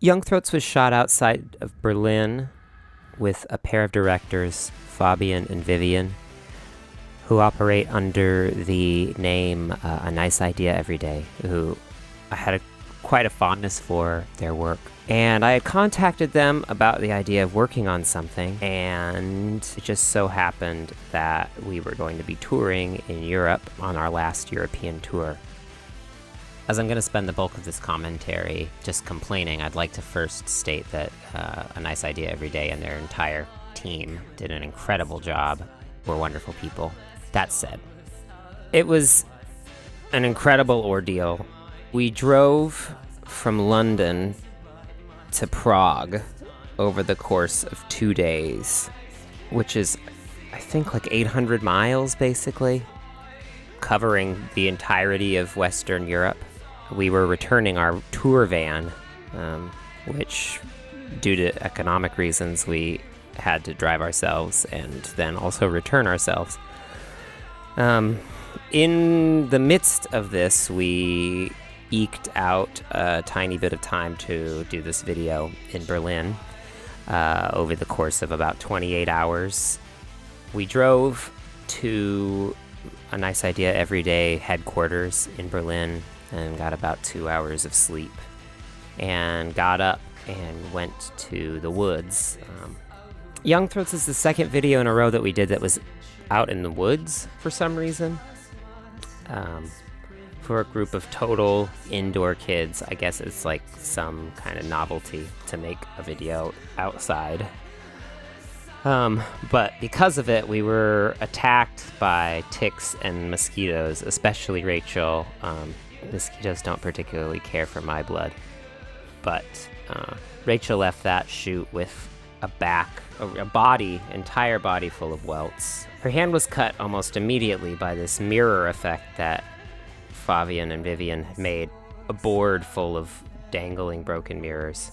Young Throats was shot outside of Berlin with a pair of directors, Fabian and Vivian, who operate under the name A Nice Idea Every Day, who I had quite a fondness for their work. And I had contacted them about the idea of working on something, and it just so happened that we were going to be touring in Europe on our last European tour. As I'm going to spend the bulk of this commentary just complaining, I'd like to first state that A Nice Idea Every Day and their entire team did an incredible job. We're wonderful people. That said, it was an incredible ordeal. We drove from London to Prague over the course of 2 days, which is, I think, like 800 miles, basically, covering the entirety of Western Europe. We were returning our tour van, which, due to economic reasons, we had to drive ourselves and then also return ourselves. In the midst of this, we eked out a tiny bit of time to do this video in Berlin over the course of about 28 hours. We drove to A Nice Idea Every Day headquarters in Berlin and got about 2 hours of sleep and got up and went to the woods. Young Throats is the second video in a row that we did that was out in the woods for some reason. For a group of total indoor kids, I guess it's like some kind of novelty to make a video outside. But because of it, we were attacked by ticks and mosquitoes, especially Rachel. Mosquitoes don't particularly care for my blood. But Rachel left that shoot with entire body full of welts. Her hand was cut almost immediately by this mirror effect that Fabian and Vivian had made, a board full of dangling broken mirrors.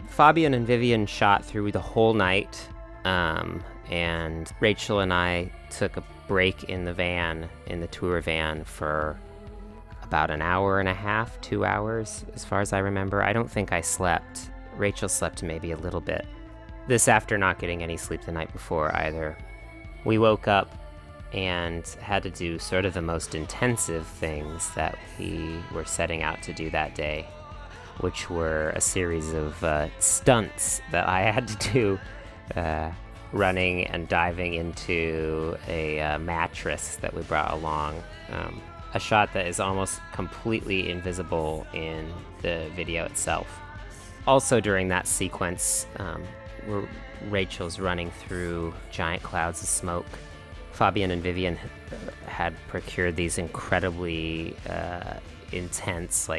Fabian and Vivian shot through the whole night, and Rachel and I took a break in the tour van for about an hour and a half, 2 hours, as far as I remember. I don't think I slept. Rachel slept maybe a little bit. This after not getting any sleep the night before either. We woke up and had to do sort of the most intensive things that we were setting out to do that day, which were a series of stunts that I had to do, running and diving into a mattress that we brought along. A shot that is almost completely invisible in the video itself. Also during that sequence, where Rachel's running through giant clouds of smoke, Fabian and Vivian had procured these incredibly intense,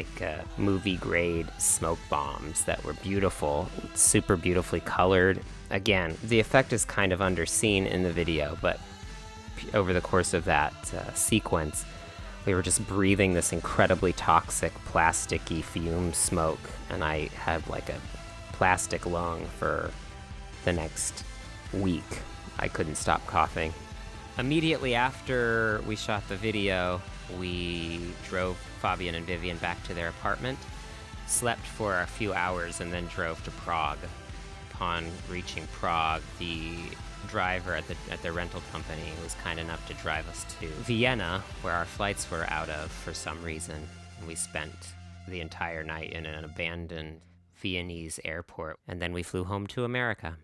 movie-grade smoke bombs that were beautiful, super beautifully colored. Again, the effect is kind of underseen in the video, but over the course of that sequence, we were just breathing this incredibly toxic, plasticky fume smoke, and I had like a plastic lung for the next week. I couldn't stop coughing. Immediately after we shot the video, we drove Fabian and Vivian back to their apartment, slept for a few hours, and then drove to Prague. Upon reaching Prague, the driver at the rental company was kind enough to drive us to Vienna, where our flights were out of for some reason. And we spent the entire night in an abandoned Viennese airport, and then we flew home to America.